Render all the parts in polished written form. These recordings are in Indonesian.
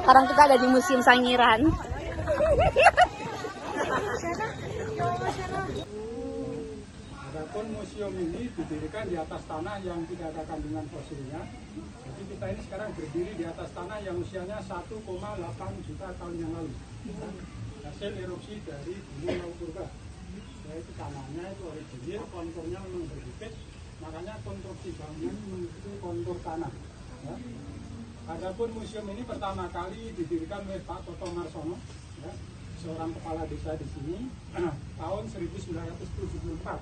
Sekarang kita ada di Museum Sangiran. Adapun museum ini didirikan di atas tanah yang tidak ada kandungan fosilnya. Jadi kita ini sekarang berdiri di atas tanah yang usianya 1,8 juta tahun yang lalu. Hasil erupsi dari gunung Laut Purba. Yaitu tanahnya itu original, konturnya memang berbukit, makanya konstruksi bangunan mengikuti kontur tanah. Ya. Adapun museum ini pertama kali didirikan oleh Pak Toto Marsono, ya, seorang kepala desa di sini, tahun 1974.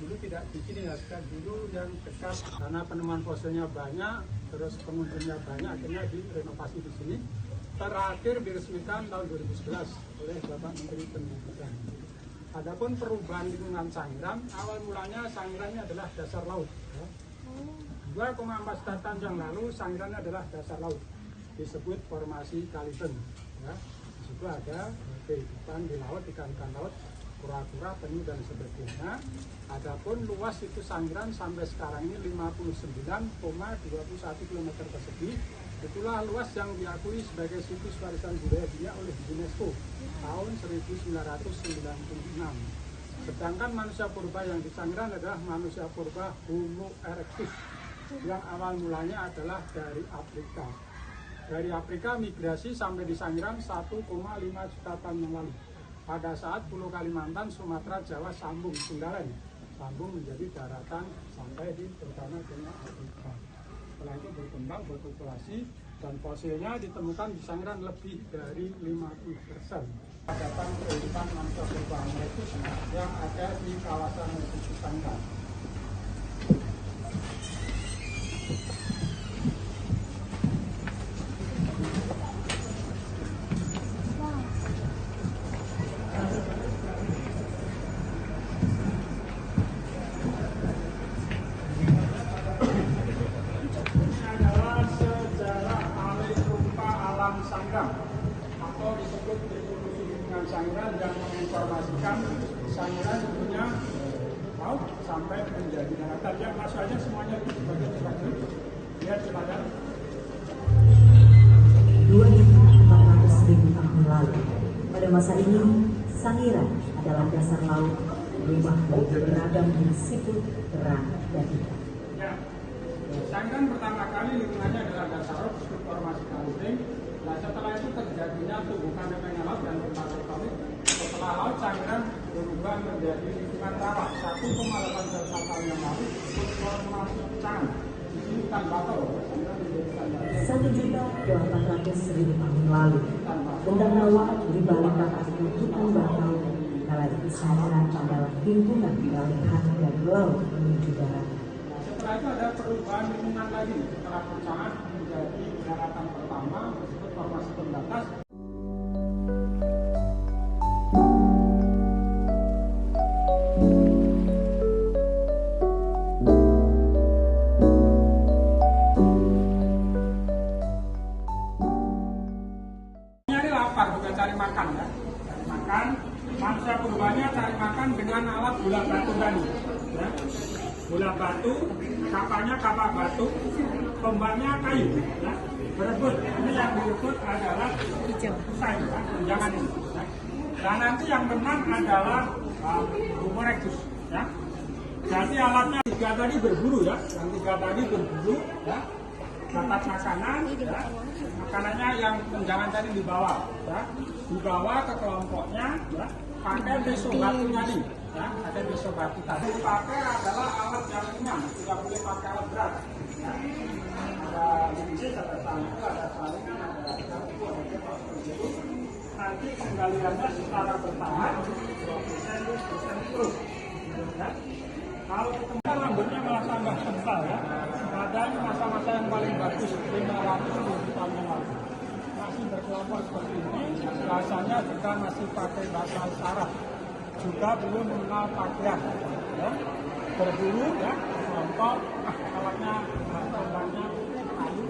Dulu tidak di sini, ya, dulu yang dekat karena penemuan fosilnya banyak, terus pengunjungnya banyak, akhirnya direnovasi di sini. Terakhir diresmikan tahun 2011 oleh Bapak Menteri Pendidikan. Adapun perubahan lingkungan Sangiran, awal mulanya Sangiran ini adalah dasar laut. Ya. 2,4 juta tahun yang lalu Sangiran adalah dasar laut, disebut formasi Kaliteng. Ya. Di situ ada kehidupan di laut, ikan-ikan laut, kura-kura, penyu dan sebagainya. Adapun luas itu Sangiran sampai sekarang ini 59,21 km persegi. Itulah luas yang diakui sebagai situs warisan budaya dunia oleh UNESCO tahun 1996. Sedangkan manusia purba yang di Sangiran adalah manusia purba Homo erectus yang awal mulanya adalah dari Afrika. Dari Afrika migrasi sampai di Sangiran 1,5 juta tahun yang lalu. Pada saat Pulau Kalimantan, Sumatera, Jawa sambung Sundalen, sambung menjadi daratan sampai di terutama ke Afrika. Setelah itu berkembang berpopulasi dan fosilnya ditemukan di Sangiran lebih dari 50%. Datang kehidupan manusia purba erectus yang ada di kawasan Sangiran. Sangiran atau disebut evolusi lingkungan Sangiran yang menginformasikan Sangiran punya laut sampai menjadi daratan. Yang masalahnya semuanya itu sebagai sebagai lihat kepada 2.400.000 tahun lalu. Pada masa ini Sangiran adalah dasar laut, rumah bagi beragam siput, kerang, dan ikan. Ya, Sangiran pertama kali lingkungannya adalah dasar laut, disebut formasi Kaliteng. Nah, setelah itu terjadinya tumbukan lepeng laut dan gempa tektonik. Setelah laut, Sangiran berubah menjadi lingkungan rawa 1,8 juta tahun yang lalu. Formasi Cang, di sini hutan bakau. Sangiran menjadi hutan bakau. 1.800.000 tahun lalu, benda rawa di balik batas hutan bakau. Kala itu Sangiran adalah lingkungan peralihan dari laut menuju darat. Setelah itu ada perubahan lingkungan lagi. Setelah pecahan menjadi daratan pertama, disebut formasi pembatas. Nyari lapar, bukan cari makan, ya. Cari makan, manusia purbanya cari makan dengan alat bola batu tadi. Ya. Bola batu, kapalnya kapal batu, tombaknya kayu, ya. Berebut. Ini yang direbut adalah usai, ya. Jangan ini. Ya. Dan nanti yang menang adalah Homo erectus, ya. Jadi alatnya 3 tadi berburu, ya. Yang 3 tadi berburu, ya. Dapat makanan, ya. Makanannya yang jangan tadi dibawa, ya. Dibawa ke kelompoknya, ya. Pakai beso batunya nih. Ya, ada beso batu tadi. Dipakai adalah alat yang ringan, tidak boleh pakai alat berat. Ya. Ada lincis, ada tangku, ada saringan, ada kartu, ada pasu. Nanti penggaliannya secara bertahap 2% terus. Ya. Kalau kemudian rambutnya malah tambah tebal, ya. Pada masa-masa yang paling bagus 500 tahun yang lalu. Masih berkelompok seperti ini, biasanya juga masih pakai bahasa isyarat. Juga belum mengenal pakaian, ya. Berburu, ya, kelompok, alatnya, tombaknya, kayu.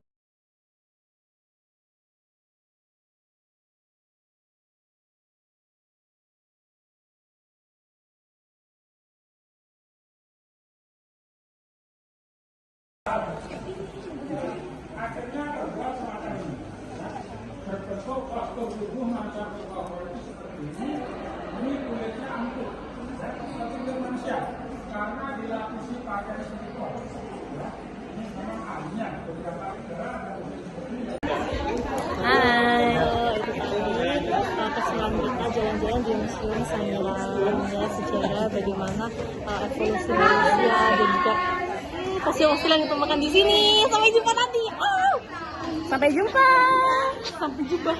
Akhirnya berbuat semacam ini, ya. bentuk postur tubuh manusia purba itu seperti ini kulitnya empuk, ya, seperti kulit manusia, karena dilapisi pakai silikon. Ya. Ini memang ahlinya beberapa negara ada seperti ini. Hai, itu tadi keseruan kita jalan-jalan di Museum Sangiran, ya, sejarah bagaimana evolusi manusia dan juga fosil-fosil yang ditemukan di sini. Sampai jumpa nanti. Sampai jumpa. Sampai jumpa.